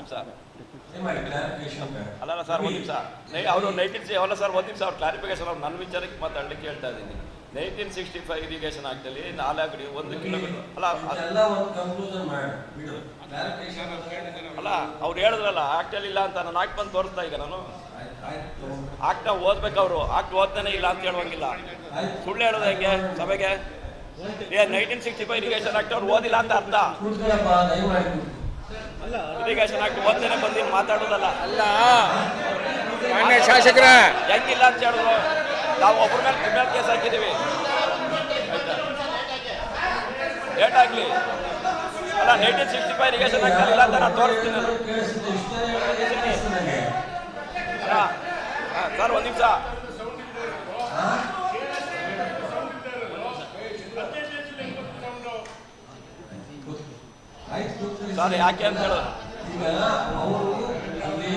ನಿಮಿಷ ಅಲ್ಲ ಸರ್, ಒಂದು ನಿಮಿಷ. ಅವರು 19 ಅಲ್ಲ ಸರ್, ಒಂದು ನಿಮಿಷ. ಅವ್ರು ಕ್ಲಾರಿಫಿಕೇಶನ್ ಅವ್ರು ನನ್ನ ವಿಚಾರಕ್ಕೆ ಮಾತಾಡಲಿಕ್ಕೆ ಹೇಳ್ತಾ ಇದ್ದೀನಿ. 1965 ಇರಿಗೇಷನ್ ಆಕ್ಟಲ್ಲಿ 4 ಅಡಿ 1 ಕಿಲೋಮೀಟರ್ ಅಲ್ಲ ಅವ್ರು ಹೇಳಿದ್ರಲ್ಲ ಆಕ್ಟಲ್ಲಿ ಇಲ್ಲ ಅಂತ. ನಾನು ಆಕ್ಟ್ ಬಂದು ತೋರಿಸ್ತಾ ಈಗ ನಾನು ಆಕ್ಟ ಓದ್ಬೇಕು. ಅವರು ಆಕ್ಟ್ ಓದ್ತಾನೆ ಇಲ್ಲ ಅಂತ ಹೇಳುವಂಗಿಲ್ಲ. ಸುಳ್ಳು ಹೇಳೋದು ಹೆಂಗೆ ಸಭೆಗೆ? 1965 ಇರಿಗೇಷನ್ ಆಕ್ಟ್ ಅವ್ರು ಓದಿಲ್ಲ ಅಂತ ಅರ್ಥ. ಇರಿಗೇಷನ್ ಆಕ್ಟ್ ಓದ್ತಾನೆ ಬಂದು ಮಾತಾಡೋದಲ್ಲ. ಅಲ್ಲ ಮಾನ್ಯ ಶಾಸಕರ ಹೆಂಗಿಲ್ಲ ಅಂತ ಹೇಳಿದ್ರು. ನಾವು ಒಬ್ಬರ ಮೇಲೆ ಕ್ರಿಮಿನಲ್ ಕೇಸ್ ಹಾಕಿದ್ದೀವಿ. ಏಟಾಗ್ಲಿ ಅಲ್ಲ 1965 ಇರಿಗೇಷನ್ ಆಕ್ಟ್ ಇಲ್ಲ ಅಂತ ನಾನು ತೋರಿಸ್ತೀನಿ. ಸರ್ ಒಂದು ನಿಮಿಷ. ಸರ್ ಯಾಕೆ ಅಂತ ಹೇಳೋದು ಈಗ ಅವರು ಅಲ್ಲಿ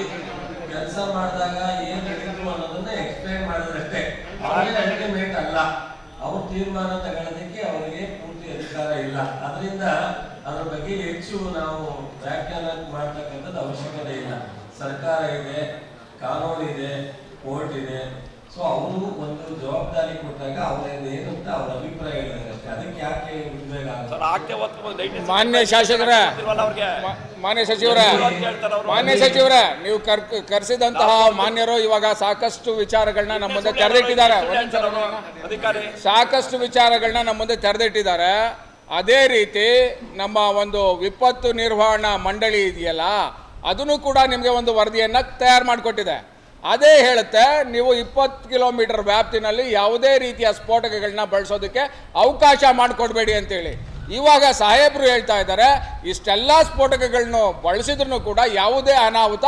ಕೆಲಸ ಮಾಡಿದಾಗ ಏನ್ ಹೇಳಿದ್ರು ಅನ್ನೋದನ್ನ ಎಕ್ಸ್ಪ್ಲೈನ್ ಮಾಡೋದಷ್ಟೇ. ಅಲ್ಟಿಮೇಟ್ ಅಲ್ಲ. ಅವ್ರ ತೀರ್ಮಾನ ತಗೊಳ್ಳೋದಕ್ಕೆ ಅವರಿಗೆ ಪೂರ್ತಿ ಅಧಿಕಾರ ಇಲ್ಲ. ಅದರಿಂದ ಅದ್ರ ಬಗ್ಗೆ ಹೆಚ್ಚು ನಾವು ವ್ಯಾಖ್ಯಾನ ಮಾಡ್ತಕ್ಕಂಥದ್ದು ಅವಶ್ಯಕತೆ ಇಲ್ಲ. ಸರ್ಕಾರ ಇದೆ, ಕಾನೂನು ಇದೆ, ಕೋರ್ಟ್ ಇದೆ. ಸೊ ಅವರು ಒಂದು ಜವಾಬ್ದಾರಿ ಕೊಟ್ಟಾಗ ಏನು ಅಂತ ಅವ್ರ ಅಭಿಪ್ರಾಯ ಹೇಳಿದ್ದಾರೆ ಅಷ್ಟೇ. ಅದಕ್ಕೆ ಯಾಕೆ ಮಾನ್ಯ ಶಾಸಕರ, ಮಾನ್ಯ ಸಚಿವರ ನೀವು ಕರೆಸಿದಂತಹ ಮಾನ್ಯರು ಇವಾಗ ಸಾಕಷ್ಟು ವಿಚಾರಗಳನ್ನ ನಮ್ಮ ಮುಂದೆ ತೆರೆದಿಟ್ಟಿದ್ದಾರೆ. ಸಾಕಷ್ಟು ವಿಚಾರಗಳನ್ನ ನಮ್ಮ ಮುಂದೆ ತೆರೆದಿಟ್ಟಿದ್ದಾರೆ. ಅದೇ ರೀತಿ ನಮ್ಮ ಒಂದು ವಿಪತ್ತು ನಿರ್ವಹಣಾ ಮಂಡಳಿ ಇದೆಯಲ್ಲ, ಅದನ್ನು ಕೂಡ ನಿಮಗೆ ಒಂದು ವರದಿಯನ್ನು ತಯಾರು ಮಾಡಿಕೊಟ್ಟಿದೆ. ಅದೇ ಹೇಳುತ್ತೆ ನೀವು 20 ಕಿಲೋಮೀಟರ್ ವ್ಯಾಪ್ತಿನಲ್ಲಿ ಯಾವುದೇ ರೀತಿಯ ಸ್ಫೋಟಕಗಳನ್ನ ಬಳಸೋದಕ್ಕೆ ಅವಕಾಶ ಮಾಡಿಕೊಡ್ಬೇಡಿ ಅಂತೇಳಿ. ಇವಾಗ ಸಾಹೇಬರು ಹೇಳ್ತಾ ಇದ್ದಾರೆ ಇಷ್ಟೆಲ್ಲ ಸ್ಫೋಟಕಗಳನ್ನು ಬಳಸಿದ್ರು ಕೂಡ ಯಾವುದೇ ಅನಾಹುತ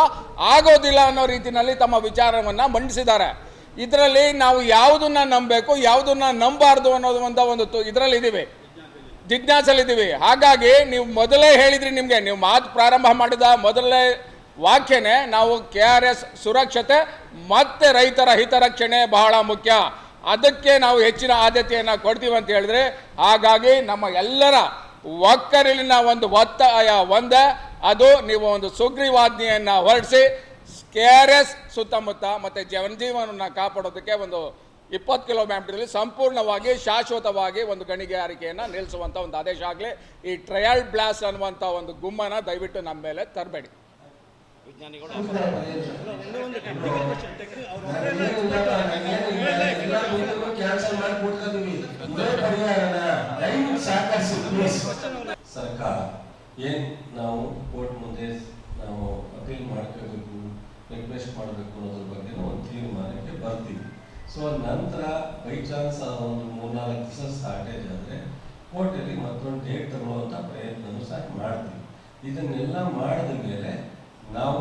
ಆಗೋದಿಲ್ಲ ಅನ್ನೋ ರೀತಿಯಲ್ಲಿ ತಮ್ಮ ವಿಚಾರವನ್ನು ಮಂಡಿಸಿದ್ದಾರೆ. ಇದರಲ್ಲಿ ನಾವು ಯಾವುದನ್ನ ನಂಬಬೇಕು, ಯಾವುದನ್ನ ನಂಬಾರ್ದು ಅನ್ನೋದು ಒಂದು ಇದರಲ್ಲಿ ಇದ್ದೀವಿ, ಜಿಜ್ಞಾಸಲ್ಲಿದ್ದೀವಿ. ಹಾಗಾಗಿ ನೀವು ಮೊದಲೇ ಹೇಳಿದ್ರಿ, ನಿಮಗೆ ನೀವು ಮಾತು ಪ್ರಾರಂಭ ಮಾಡಿದ ಮೊದಲನೇ ವಾಕ್ಯನೇ ನಾವು KRS ಸುರಕ್ಷತೆ ಮತ್ತೆ ರೈತರ ಹಿತರಕ್ಷಣೆ ಬಹಳ ಮುಖ್ಯ, ಅದಕ್ಕೆ ನಾವು ಹೆಚ್ಚಿನ ಆದ್ಯತೆಯನ್ನು ಕೊಡ್ತೀವಿ ಅಂತ ಹೇಳಿದ್ರೆ, ಹಾಗಾಗಿ ನಮ್ಮ ಎಲ್ಲರ ಒಕ್ಕಲಿನ ಒಂದು ಒತ್ತಾಯ ಒಂದೇ, ಅದು ನೀವು ಒಂದು ಸುಗ್ರೀವಾಜ್ಞೆಯನ್ನು ಹೊರಡಿಸಿ KRS ಸುತ್ತಮುತ್ತ ಮತ್ತು ಜನಜೀವನವನ್ನು ಕಾಪಾಡೋದಕ್ಕೆ ಒಂದು 20 ಕಿಲೋಮೀಟರ್ಲಿ ಸಂಪೂರ್ಣವಾಗಿ ಶಾಶ್ವತವಾಗಿ ಒಂದು ಗಣಿಗಾರಿಕೆಯನ್ನು ನಿಲ್ಲಿಸುವಂಥ ಒಂದು ಆದೇಶ ಆಗಲಿ. ಈ ಟ್ರಯಲ್ ಬ್ಲಾಸ್ಟ್ ಅನ್ನುವಂಥ ಒಂದು ಗುಮ್ಮನ ದಯವಿಟ್ಟು ನಮ್ಮ ಮೇಲೆ ತರಬೇಡಿ. ವಿಜ್ಞಾನಿಗಳು ಸರ್ಕಾರ ಏನ್ ನಾವು ಕೋರ್ಟ್ ಮುಂದೆ ನಾವು ಅಪೀಲ್ ಮಾಡ್ಕೋಬೇಕು, ರಿಕ್ವೆಸ್ಟ್ ಮಾಡಬೇಕು ಅನ್ನೋದ್ರ ಬಗ್ಗೆ ಒಂದು ತೀರ್ಮಾನಕ್ಕೆ ಬರ್ತೀವಿ. ಸೊ ನಂತರ ಬೈ ಚಾನ್ಸ್ ಒಂದು 3-4 ದಿವಸ ಶಾರ್ಟೇಜ್ ಆದರೆ ಕೋರ್ಟಲ್ಲಿ ಮತ್ತೊಂದು ಡೇಟ್ ತಗೊಳ್ಳುವಂಥ ಪ್ರಯತ್ನನೂ ಸಹ ಮಾಡ್ತೀವಿ. ಇದನ್ನೆಲ್ಲ ಮಾಡಿದ ಮೇಲೆ ನಾವು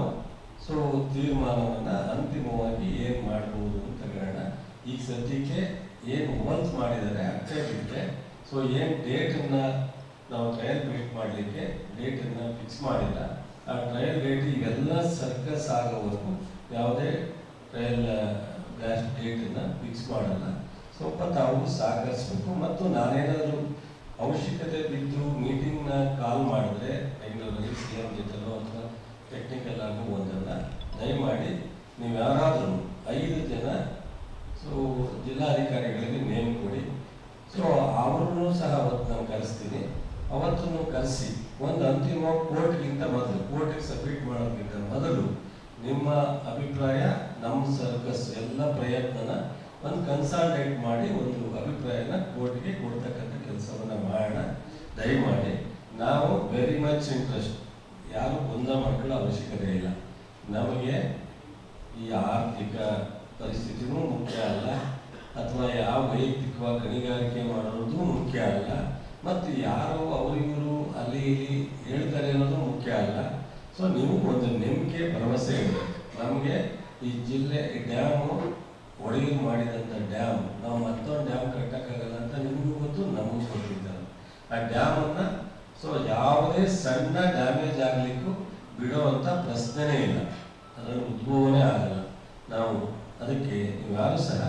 ಸೊ ತೀರ್ಮಾನವನ್ನು ಅಂತಿಮವಾಗಿ ಏನು ಮಾಡ್ಬೋದು ಅಂತ ಹೇಳೋಣ. ಈಗ ಸದ್ಯಕ್ಕೆ ಏನು ವರ್ಕ್ ಮಾಡಿದ್ದಾರೆ ಅಕ್ಟೋಬರ್ಗೆ, ಸೊ ಏನು ಡೇಟನ್ನು ನಾವು ಟ್ರಯಲ್ ವೇಟ್ ಮಾಡಲಿಕ್ಕೆ ಡೇಟನ್ನು ಫಿಕ್ಸ್ ಮಾಡಿಲ್ಲ. ಆ ಟ್ರಯಲ್ ಡೇಟ್ ಇವೆಲ್ಲ ಸರ್ಕಸ್ ಆಗೋವರೆಗೂ ಯಾವುದೇ ಟ್ರಯಲ್ ಬ್ಲಾಸ್ಟ್ ಡೇಟನ್ನು ಫಿಕ್ಸ್ ಮಾಡಲ್ಲ. ಸ್ವಲ್ಪ ತಾವು ಸಹಕರಿಸಬೇಕು. ಮತ್ತು ನಾನೇನಾದರೂ ಅವಶ್ಯಕತೆ ಬಿದ್ದು ಮೀಟಿಂಗ್ನ ಕಾಲ್ ಮಾಡಿದ್ರೆ ಬೆಂಗಳೂರಲ್ಲಿ CM ಜೊತೆಲೋ ಅಥವಾ ಟೆಕ್ನಿಕಲ್ ಆಗೋ ಒಂದನ್ನು ದಯಮಾಡಿ ನೀವು ಯಾರಾದರೂ 5 ಜನ ಸೊ ಜಿಲ್ಲಾಧಿಕಾರಿಗಳಿಗೆ ನೇಮ್ ಕೊಡಿ. ಸೊ ಅವ್ರನ್ನೂ ಸಹ ಅವತ್ತು ನಾನು ಕರೆಸ್ತೀನಿ. ಅವತ್ತನ್ನು ಕರೆಸಿ ಒಂದು ಅಂತಿಮ ಕೋರ್ಟ್ಗಿಂತ ಮೊದಲು, ಕೋರ್ಟಿಗೆ ಸಬ್ಮಿಟ್ ಮಾಡೋದಕ್ಕಿಂತ ಮೊದಲು ನಿಮ್ಮ ಅಭಿಪ್ರಾಯ, ನಮ್ಮ ಸರ್ಕಸ್ ಎಲ್ಲ ಪ್ರಯತ್ನನ ಒಂದು ಕನ್ಸಲ್ಟೇಟ್ ಮಾಡಿ ಒಂದು ಅಭಿಪ್ರಾಯನ ಕೋರ್ಟ್ಗೆ ಕೊಡ್ತಕ್ಕಂಥ ಕೆಲಸವನ್ನು ಮಾಡೋಣ. ದಯಮಾಡಿ ನಾವು ವೆರಿ ಮಚ್ ಇಂಟ್ರೆಸ್ಟ್, ಯಾರು ಗೊಂದಲ ಮಾಡ್ಕೊಳ್ಳೋ ಅವಶ್ಯಕತೆ ಇಲ್ಲ. ನಮಗೆ ಈ ಆರ್ಥಿಕ ಪರಿಸ್ಥಿತಿನೂ ಮುಖ್ಯ ಅಲ್ಲ, ಅಥವಾ ಯಾವ ವೈಯಕ್ತಿಕವಾಗಿ ಗಣಿಗಾರಿಕೆ ಮಾಡೋದು ಮುಖ್ಯ ಅಲ್ಲ, ಮತ್ತು ಯಾರೋ ಅವರಿವರು ಅಲ್ಲಿ ಇಲ್ಲಿ ಹೇಳ್ತಾರೆ ಅನ್ನೋದು ಮುಖ್ಯ ಅಲ್ಲ. ಸೊ ನೀವು ಒಂದು ನಂಬಿಕೆ ಭರವಸೆ ಇದೆ ನಮಗೆ. ಈ ಜಿಲ್ಲೆ ಡ್ಯಾಮು ಒಡೆಯಲು ಮಾಡಿದಂಥ ಡ್ಯಾಮ್, ನಾವು ಮತ್ತೊಂದು ಡ್ಯಾಮ್ ಕಟ್ಟಕ್ಕಾಗಲ್ಲ ಅಂತ ನಿಮಗೂ ಗೊತ್ತು, ನಮಗೂ ಗೊತ್ತಿದ್ದಾರೆ. ಆ ಡ್ಯಾಮನ್ನು ಸೊ ಯಾವುದೇ ಸಣ್ಣ ಡ್ಯಾಮೇಜ್ ಆಗಲಿಕ್ಕೂ ಬಿಡುವಂಥ ಪ್ರಶ್ನೆನೇ ಇಲ್ಲ, ಅದರ ಉದ್ಭವನೇ ಆಗಲ್ಲ. ನಾವು ಅದಕ್ಕೆ ನೀವು ಯಾರು ಸಹ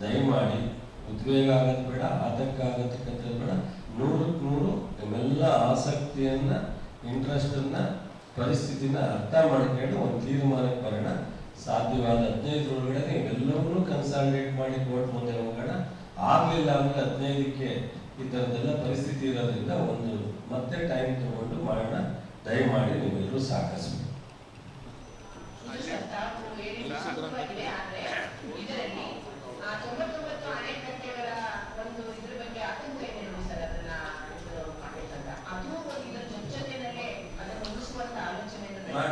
ದಯಮಾಡಿ ಉದ್ವೇಗ ಆಗೋದು ಬೇಡ, ಆತಂಕ ಆಗತಕ್ಕಂಥದ್ದು ಬೇಡ. 100ಕ್ಕೆ 100 ನಿಮ್ಮೆಲ್ಲ ಆಸಕ್ತಿಯನ್ನು, ಇಂಟ್ರೆಸ್ಟನ್ನು ಪರಿಸ್ಥಿತಿನ ಅರ್ಥ ಮಾಡ್ಕೊಂಡು ಒಂದು ತೀರ್ಮಾನಕ್ಕೆ ಬರೋಣ. ಸಾಧ್ಯವಾದ 15 ಒಳಗಡೆ ನೀವೆಲ್ಲವನ್ನೂ ಕನ್ಸಾಲಿಡೇಟ್ ಮಾಡಿ ಕೋರ್ಟ್ ಮುಂದೆ ಹೋಗೋಣ. ಆಗಲಿಲ್ಲ ಅಂದ್ರೆ 15ಕ್ಕೆ ಈ ಥರದ್ದೆಲ್ಲ ಪರಿಸ್ಥಿತಿ ಇರೋದ್ರಿಂದ ಒಂದು ಮತ್ತೆ ಟೈಮ್ ತಗೊಂಡು ಮಾಡೋಣ. ದಯಮಾಡಿ ನೀವೆಲ್ಲರೂ ಸಹಕರಿಸಬೇಕು. ಮಾಡಿ